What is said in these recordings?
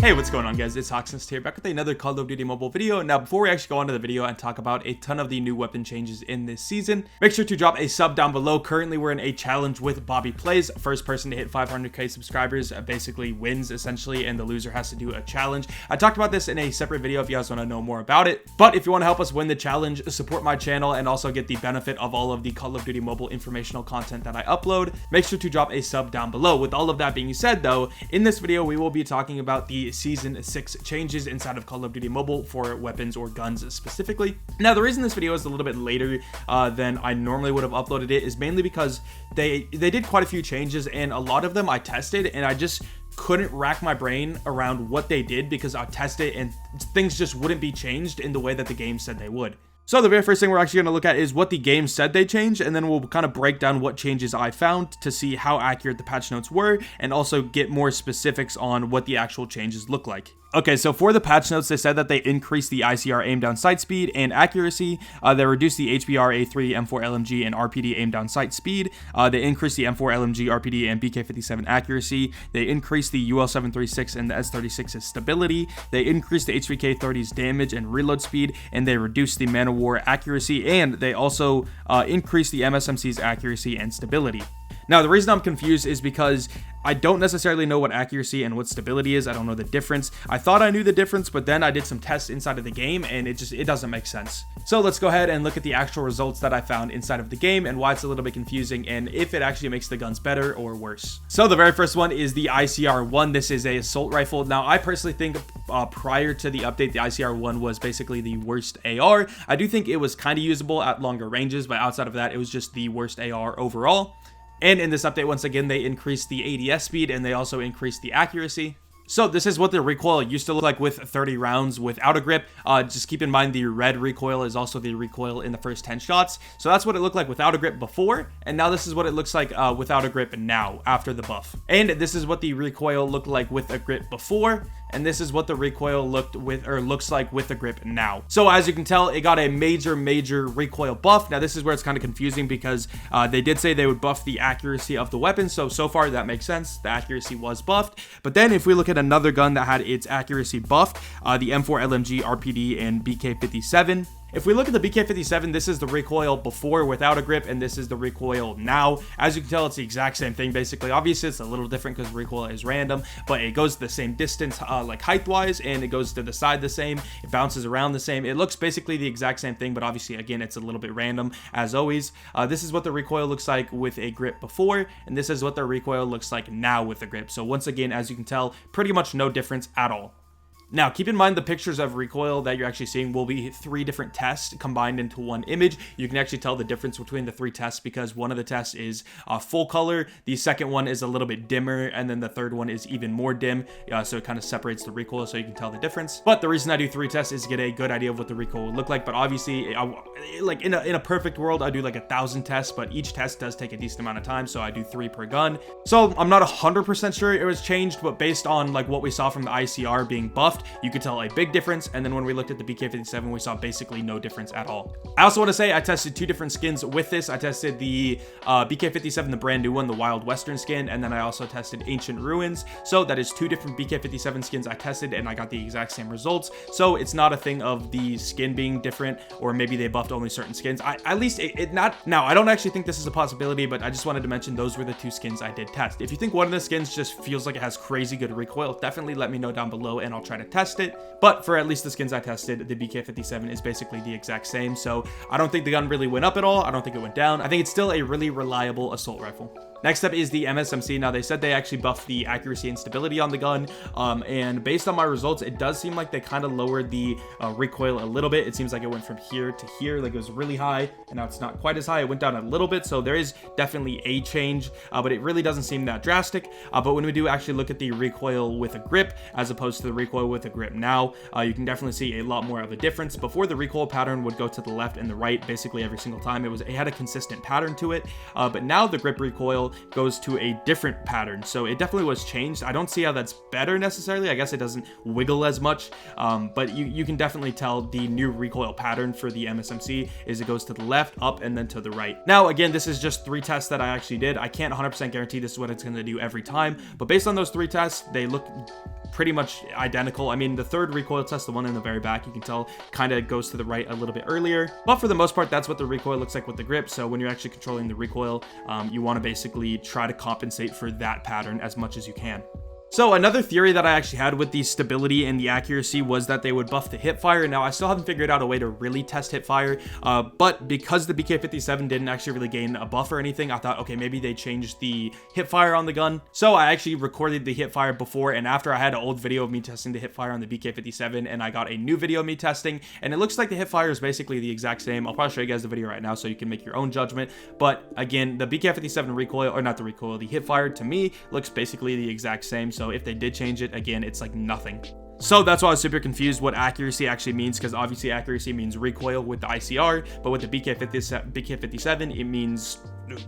Hey, what's going on, guys? It's HawksNest here, back with another Call of Duty Mobile video. Now, before we actually go on to the video and talk about a ton of the new weapon changes in this season, make sure to drop a sub down below. Currently, we're in a challenge with Bobby Plays. First person to hit 500k subscribers basically wins, essentially, and the loser has to do a challenge. I talked about this in a separate video if you guys want to know more about it. But if you want to help us win the challenge, support my channel, and also get the benefit of all of the Call of Duty Mobile informational content that I upload, make sure to drop a sub down below. With all of that being said, though, in this video, we will be talking about the Season 6 changes inside of Call of Duty Mobile for weapons or guns specifically. Now, the reason this video is a little bit later than I normally would have uploaded it is mainly because they did quite a few changes, and a lot of them I tested, and I just couldn't rack my brain around what they did because I tested and things just wouldn't be changed in the way that the game said they would. So the very first thing we're actually going to look at is what the game said they changed, and then we'll kind of break down what changes I found to see how accurate the patch notes were, and also get more specifics on what the actual changes look like. Okay, so for the patch notes, they said that they increased the ICR aim down sight speed and accuracy. They reduced the HBR A3, M4 LMG, and RPD aim down sight speed. They increased the M4 LMG, RPD, and BK57 accuracy. They increased the UL736 and the S36's stability. They increased the HVK 30's damage and reload speed, and they reduced the Man of War accuracy, and they also increased the MSMC's accuracy and stability. Now, the reason I'm confused is because I don't necessarily know what accuracy and what stability is. I don't know the difference. I thought I knew the difference, but then I did some tests inside of the game and it doesn't make sense. So let's go ahead and look at the actual results that I found inside of the game and why it's a little bit confusing and if it actually makes the guns better or worse. So the very first one is the ICR-1. This is a assault rifle. Now, I personally think prior to the update, the ICR-1 was basically the worst AR. I do think it was kind of usable at longer ranges, but outside of that, it was just the worst AR overall. And in this update, once again, they increased the ADS speed and they also increased the accuracy. So this is what the recoil used to look like with 30 rounds without a grip. Just keep in mind the red recoil is also the recoil in the first 10 shots. So that's what it looked like without a grip before. And now this is what it looks like without a grip now after the buff. And this is what the recoil looked like with a grip before. And this is what the recoil looks like with the grip now. So as you can tell, it got a major recoil buff. Now this is where it's kind of confusing because they did say they would buff the accuracy of the weapon. So far that makes sense. The accuracy was buffed. But then if we look at another gun that had its accuracy buffed, the M4 LMG, RPD, and BK57. If we look at the BK57, this is the recoil before without a grip, and this is the recoil now. As you can tell, it's the exact same thing, basically. Obviously, it's a little different because recoil is random, but it goes the same distance, like height-wise, and it goes to the side the same. It bounces around the same. It looks basically the exact same thing, but obviously, again, it's a little bit random, as always. This is what the recoil looks like with a grip before, and this is what the recoil looks like now with a grip. So once again, as you can tell, pretty much no difference at all. Now, keep in mind the pictures of recoil that you're actually seeing will be 3 different tests combined into one image. You can actually tell the difference between the 3 tests because one of the tests is full color, the second one is a little bit dimmer, and then the third one is even more dim. So it kind of separates the recoil so you can tell the difference. But the reason I do 3 tests is to get a good idea of what the recoil will look like. But obviously, like in a perfect world, I do like 1,000 tests, but each test does take a decent amount of time, so I do 3 per gun. So I'm not 100% sure it was changed, but based on like what we saw from the ICR being buffed, you could tell a big difference. And then when we looked at the BK57, we saw basically no difference at all. I also want to say I tested 2 different skins with this. I tested the BK57, the brand new one, the Wild Western skin, and then I also tested Ancient Ruins. So that is 2 different BK57 skins I tested, and I got the exact same results. So it's not a thing of the skin being different, or maybe they buffed only certain skins. At least it not. Now, I don't actually think this is a possibility, but I just wanted to mention those were the 2 skins I did test. If you think one of the skins just feels like it has crazy good recoil, definitely let me know down below and I'll try to test it. But for at least the skins I tested, the BK57 is basically the exact same. So I don't think the gun really went up at all. I don't think it went down. I think it's still a really reliable assault rifle. Next up is the MSMC. Now, they said they actually buffed the accuracy and stability on the gun, and based on my results, it does seem like they kind of lowered the recoil a little bit. It seems like it went from here to here, like it was really high, and now it's not quite as high. It went down a little bit, so there is definitely a change, but it really doesn't seem that drastic. But when we do actually look at the recoil with a grip, as opposed to the recoil with a grip now, you can definitely see a lot more of a difference. Before, the recoil pattern would go to the left and the right basically every single time. It had a consistent pattern to it, but now the grip recoil goes to a different pattern, so it definitely was changed. I don't see how that's better necessarily. I guess it doesn't wiggle as much, but you can definitely tell the new recoil pattern for the MSMC is it goes to the left, up, and then to the right. Now, again, this is just 3 tests that I actually did. I can't 100% guarantee this is what it's going to do every time, but based on those 3 tests, they look pretty much identical. I mean, the third recoil test, the one in the very back, you can tell kind of goes to the right a little bit earlier, but for the most part, that's what the recoil looks like with the grip. So when you're actually controlling the recoil, you want to basically try to compensate for that pattern as much as you can. So another theory that I actually had with the stability and the accuracy was that they would buff the hipfire. Now, I still haven't figured out a way to really test hipfire, but because the BK57 didn't actually really gain a buff or anything, I thought, okay, maybe they changed the hipfire on the gun. So I actually recorded the hipfire before and after. I had an old video of me testing the hipfire on the BK57, and I got a new video of me testing, and it looks like the hipfire is basically the exact same. I'll probably show you guys the video right now so you can make your own judgment. But again, the BK57 recoil, or not the recoil, the hipfire to me looks basically the exact same. So if they did change it, again, it's like nothing. So that's why I was super confused what accuracy actually means, because obviously accuracy means recoil with the ICR, but with the BK57, it means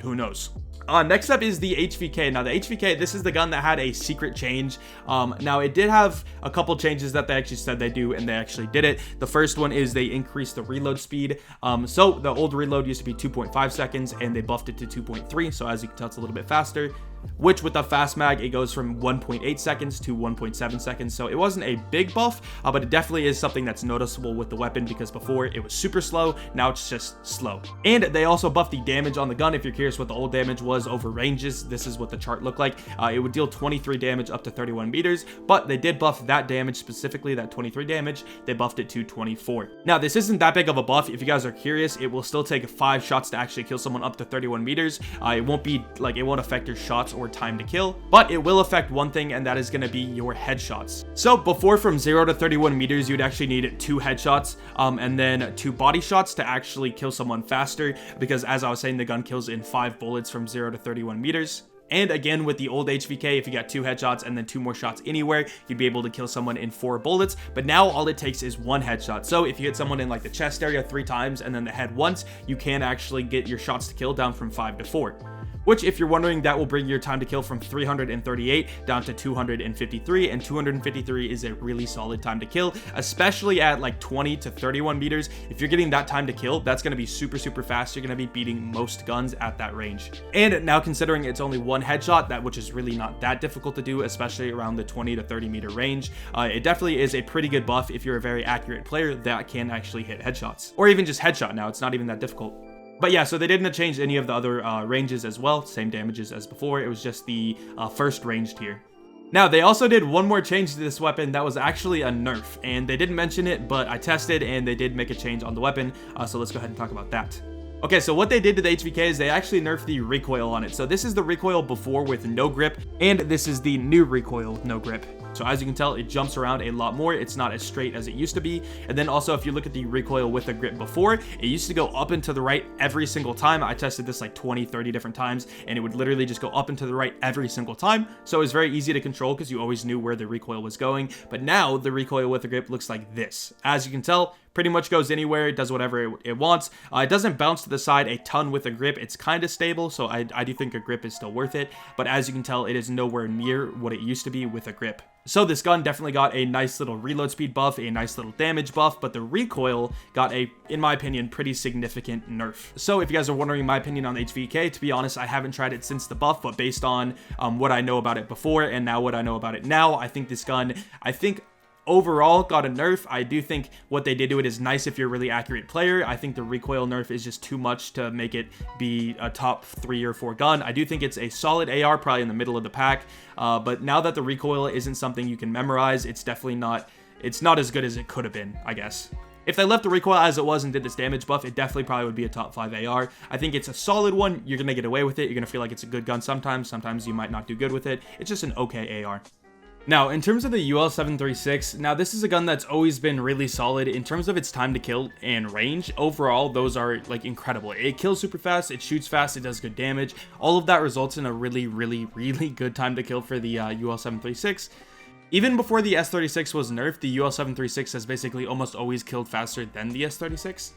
who knows. Next up is the HVK. Now the HVK, this is the gun that had a secret change. Now it did have a couple changes that they actually said they do, and they actually did it. The first one is they increased the reload speed. So the old reload used to be 2.5 seconds and they buffed it to 2.3. So as you can tell, it's a little bit faster, which with the fast mag, it goes from 1.8 seconds to 1.7 seconds. So it wasn't a big buff, but it definitely is something that's noticeable with the weapon, because before it was super slow, now it's just slow. And they also buffed the damage on the gun. If you're curious what the old damage was over ranges, this is what the chart looked like. It would deal 23 damage up to 31 meters, but they did buff that damage, specifically that 23 damage. They buffed it to 24. Now this isn't that big of a buff. If you guys are curious, it will still take 5 shots to actually kill someone up to 31 meters. It won't be like, it won't affect your shots or time to kill, but it will affect one thing, and that is going to be your headshots. So before, from 0 to 31 meters, you'd actually need 2 headshots and then 2 body shots to actually kill someone faster, because as I was saying, the gun kills in 5 bullets from 0 to 31 meters. And again, with the old HVK, if you got 2 headshots and then 2 more shots anywhere, you'd be able to kill someone in 4 bullets. But now all it takes is 1 headshot. So if you hit someone in like the chest area 3 times and then the head once, you can actually get your shots to kill down from 5 to 4. Which, if you're wondering, that will bring your time to kill from 338 down to 253, and 253 is a really solid time to kill, especially at like 20 to 31 meters. If you're getting that time to kill, that's going to be super fast. You're going to be beating most guns at that range. And now, considering it's only 1 headshot, which is really not that difficult to do, especially around the 20 to 30 meter range, it definitely is a pretty good buff if you're a very accurate player that can actually hit headshots, or even just headshot. Now it's not even that difficult. But yeah, so they didn't change any of the other ranges as well, same damages as before. It was just the first range tier. Now, they also did one more change to this weapon that was actually a nerf, and they didn't mention it, but I tested and they did make a change on the weapon, so let's go ahead and talk about that. Okay, so what they did to the HVK is they actually nerfed the recoil on it. So this is the recoil before with no grip, and this is the new recoil with no grip. So as you can tell, it jumps around a lot more. It's not as straight as it used to be. And then also, if you look at the recoil with a grip before, it used to go up and to the right every single time. I tested this like 20, 30 different times, and it would literally just go up and to the right every single time. So it was very easy to control because you always knew where the recoil was going. But now the recoil with a grip looks like this. As you can tell, pretty much goes anywhere. It does whatever it wants. It doesn't bounce to the side a ton with a grip. It's kind of stable, so I do think a grip is still worth it. But as you can tell, it is nowhere near what it used to be with a grip. So this gun definitely got a nice little reload speed buff, a nice little damage buff, but the recoil got a, in my opinion, pretty significant nerf. So if you guys are wondering my opinion on HVK, to be honest, I haven't tried it since the buff, but based on what I know about it before and now what I know about it now, I think this gun, overall got a nerf. I do think what they did to it is nice if you're a really accurate player. I think the recoil nerf is just too much to make it be a top 3 or 4 gun. I do think it's a solid AR, probably in the middle of the pack, but now that the recoil isn't something you can memorize, it's definitely not, it's not as good as it could have been, I guess. If they left the recoil as it was and did this damage buff, it definitely probably would be a top 5 AR. I think it's a solid one. You're gonna get away with it. You're gonna feel like it's a good gun sometimes. Sometimes you might not do good with it. It's just an okay AR. Now, in terms of the UL736, now this is a gun that's always been really solid in terms of its time to kill and range. Overall, those are like incredible. It kills super fast, it shoots fast, it does good damage. All of that results in a really good time to kill for the UL736. Even before the S36 was nerfed, the UL736 has basically almost always killed faster than the S36.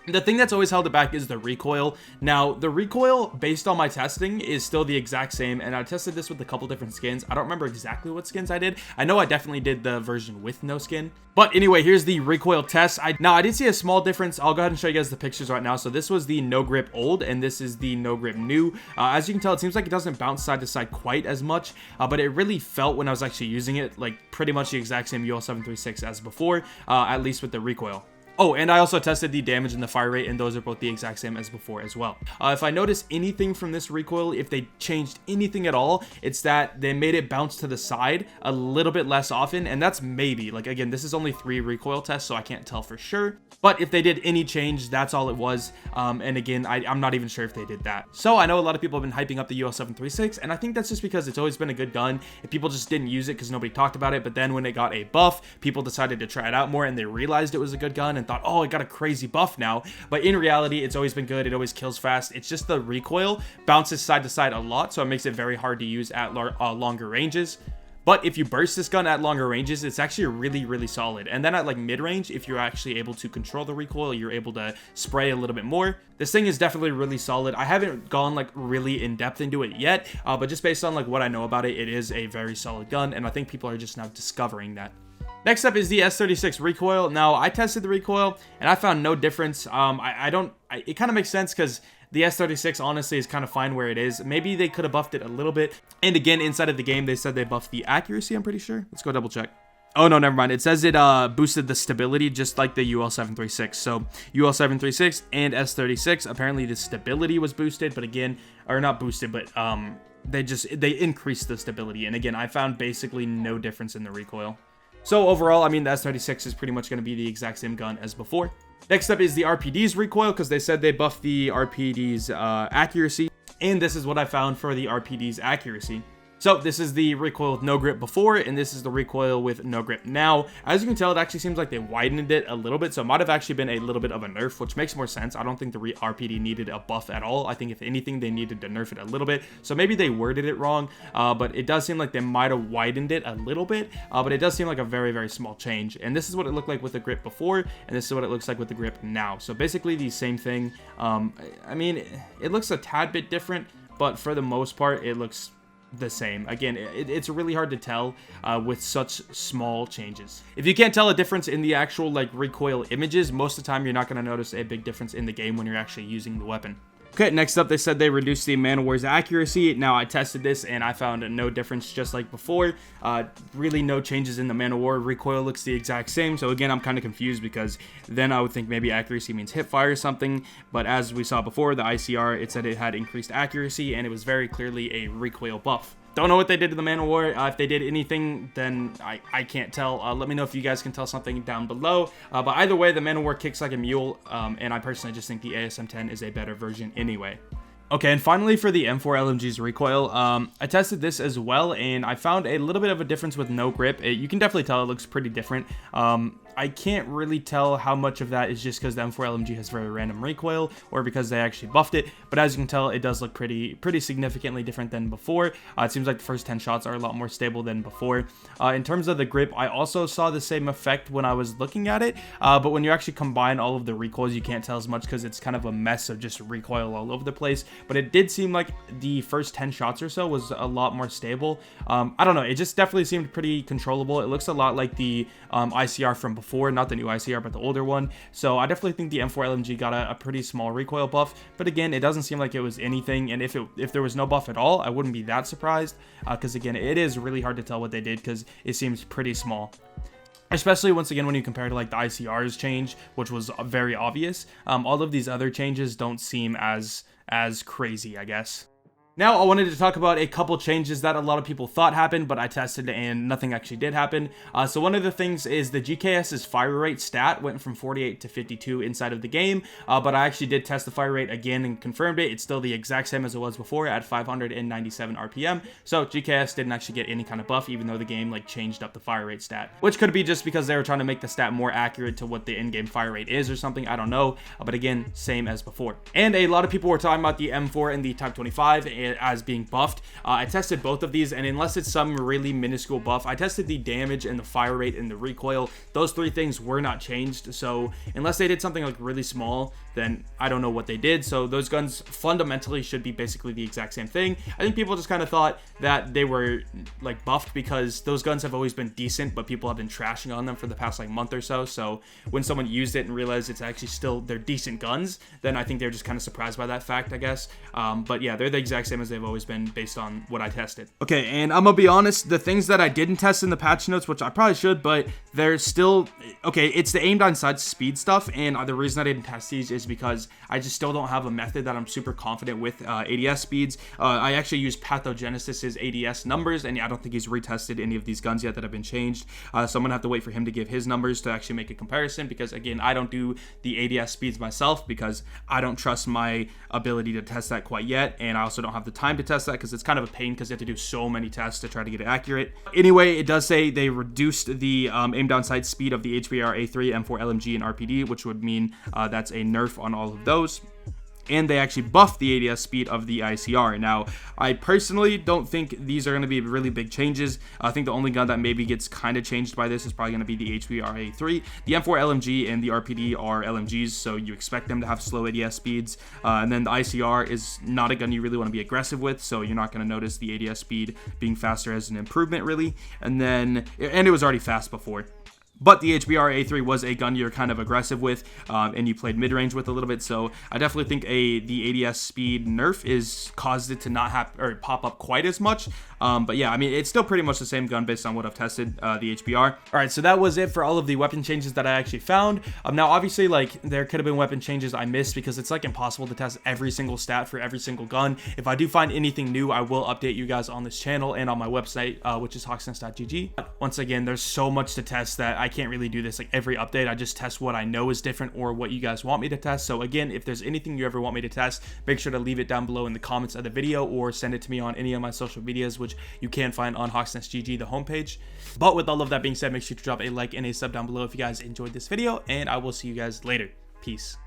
The thing that's always held it back is the recoil. Now, the recoil, based on my testing, is still the exact same, and I tested this with a couple different skins. I don't remember exactly what skins I did. I know I definitely did the version with no skin. But anyway, here's the recoil test. Now, I did see a small difference. I'll go ahead and show you guys the pictures right now. So this was the no grip old, and this is the no grip new. As you can tell, it seems like it doesn't bounce side to side quite as much, but it really felt when I was actually using it like pretty much the exact same UL736 as before, at least with the recoil. Oh, and I also tested the damage and the fire rate, and those are both the exact same as before as well. If I notice anything from this recoil, if they changed anything at all, it's that they made it bounce to the side a little bit less often, and that's maybe. Like, again, this is only 3 recoil tests, so I can't tell for sure. But if they did any change, that's all it was. And again, I'm not even sure if they did that. So I know a lot of people have been hyping up the UL736, and I think that's just because it's always been a good gun, and people just didn't use it because nobody talked about it. But then when it got a buff, people decided to try it out more, and they realized it was a good gun and thought, oh, it got a crazy buff now. But in reality, it's always been good. It always kills fast. It's just the recoil bounces side to side a lot, so it makes it very hard to use at longer ranges. But if you burst this gun at longer ranges, it's actually really, really solid. And then at like mid-range, if you're actually able to control the recoil, you're able to spray a little bit more. This thing is definitely really solid. I haven't gone like really in depth into it yet, but just based on like what I know about it, it is a very solid gun, and I think people are just now discovering that. Next up is the S36 recoil. Now, I tested the recoil, and I found no difference. It kind of makes sense because the S36 honestly is kind of fine where it is. Maybe they could have buffed it a little bit. And again, inside of the game, they said they buffed the accuracy, I'm pretty sure. Let's go double check. Oh, no, never mind. It says it boosted the stability just like the UL736. So UL736 and S36, apparently the stability was boosted, but again, or not boosted, but they increased the stability. And again, I found basically no difference in the recoil. So overall, I mean, the S36 is pretty much going to be the exact same gun as before. Next up is the RPD's recoil, because they said they buffed the RPD's accuracy. And this is what I found for the RPD's accuracy. So this is the recoil with no grip before, and this is the recoil with no grip now. As you can tell, it actually seems like they widened it a little bit, so it might have actually been a little bit of a nerf, which makes more sense. I don't think the RPD needed a buff at all. I think if anything, they needed to nerf it a little bit. So maybe they worded it wrong, but it does seem like they might have widened it a little bit, but it does seem like a very, very small change. And this is what it looked like with the grip before, and this is what it looks like with the grip now. So basically the same thing. I mean, it looks a tad bit different, but for the most part, it looks the same. Again, it's really hard to tell with such small changes. If you can't tell a difference in the actual like recoil images, most of the time you're not going to notice a big difference in the game when you're actually using the weapon. Okay, next up, they said they reduced the Man of War's accuracy. Now, I tested this, and I found no difference just like before. Really no changes in the Man of War. Recoil looks the exact same. So, again, I'm kind of confused because then I would think maybe accuracy means hip fire or something. But as we saw before, the ICR, it said it had increased accuracy, and it was very clearly a recoil buff. Don't know what they did to the Man of War. If they did anything, then I can't tell. Let me know if you guys can tell something down below. But either way, the Man of War kicks like a mule, and I personally just think the ASM-10 is a better version anyway. Okay, and finally for the M4 LMG's recoil, I tested this as well, and I found a little bit of a difference with no grip. You can definitely tell it looks pretty different. I can't really tell how much of that is just because the M4 LMG has very random recoil or because they actually buffed it, but as you can tell, it does look pretty significantly different than before. It seems like the first 10 shots are a lot more stable than before. In terms of the grip, I also saw the same effect when I was looking at it, but when you actually combine all of the recoils, you can't tell as much because it's kind of a mess of just recoil all over the place, but it did seem like the first 10 shots or so was a lot more stable. I don't know, it just definitely seemed pretty controllable. It looks a lot like the ICR from before, not the new ICR, but the older one. So I definitely think the M4 LMG got a pretty small recoil buff, but again, it doesn't seem like it was anything, and if there was no buff at all, I wouldn't be that surprised, because again, it is really hard to tell what they did because it seems pretty small. Especially once again when you compare to like the ICR's change, which was very obvious. All of these other changes don't seem as crazy, I guess. Now, I wanted to talk about a couple changes that a lot of people thought happened, but I tested and nothing actually did happen. So one of the things is the GKS's fire rate stat went from 48 to 52 inside of the game, but I actually did test the fire rate again and confirmed it. It's still the exact same as it was before at 597 RPM. So GKS didn't actually get any kind of buff, even though the game like changed up the fire rate stat, which could be just because they were trying to make the stat more accurate to what the in-game fire rate is or something. I don't know, but again, same as before. And a lot of people were talking about the M4 and the Type 25 as being buffed. I tested both of these, and unless it's some really minuscule buff, I tested the damage and the fire rate and the recoil. Those three things were not changed, so unless they did something like really small, then I don't know what they did. So those guns fundamentally should be basically the exact same thing. I think people just kind of thought that they were like buffed because those guns have always been decent, but people have been trashing on them for the past like month or so. So when someone used it and realized it's actually still, they're decent guns, then I think they're just kind of surprised by that fact, I guess. But yeah, they're the exact same as they've always been based on what I tested. Okay, and I'm gonna be honest, the things that I didn't test in the patch notes, which I probably should, but they're still okay. It's the aim down sight speed stuff, and the reason I didn't test these is because I just still don't have a method that I'm super confident with ADS speeds. I actually use Pathogenesis's ADS numbers, and yeah, I don't think he's retested any of these guns yet that have been changed. So I'm gonna have to wait for him to give his numbers to actually make a comparison, because again, I don't do the ADS speeds myself because I don't trust my ability to test that quite yet, and I also don't have the time to test that because it's kind of a pain because you have to do so many tests to try to get it accurate. Anyway, it does say they reduced the aim down sight speed of the HVR A3, M4 LMG, and RPD, which would mean that's a nerf on all of those. And they actually buffed the ADS speed of the ICR. Now, I personally don't think these are going to be really big changes. I think the only gun that maybe gets kind of changed by this is probably going to be the HVR A3. The M4 LMG and the RPD are LMGs, so you expect them to have slow ADS speeds. And then the ICR is not a gun you really want to be aggressive with, so you're not going to notice the ADS speed being faster as an improvement, really. And it was already fast before. But the HBR A3 was a gun you're kind of aggressive with, and you played mid-range with a little bit. So I definitely think the ADS speed nerf is caused it to not pop up quite as much. But yeah, I mean, it's still pretty much the same gun based on what I've tested, the HBR. All right, so that was it for all of the weapon changes that I actually found. Now, obviously, like, there could have been weapon changes I missed because it's like impossible to test every single stat for every single gun. If I do find anything new, I will update you guys on this channel and on my website, which is HawksNest.gg. But once again, there's so much to test that I can't really do this like every update. I just test what I know is different or what you guys want me to test. So again, if there's anything you ever want me to test, make sure to leave it down below in the comments of the video or send it to me on any of my social medias, which you can find on HawksNest.gg, the homepage. But with all of that being said, make sure to drop a like and a sub down below if you guys enjoyed this video, and I will see you guys later. Peace.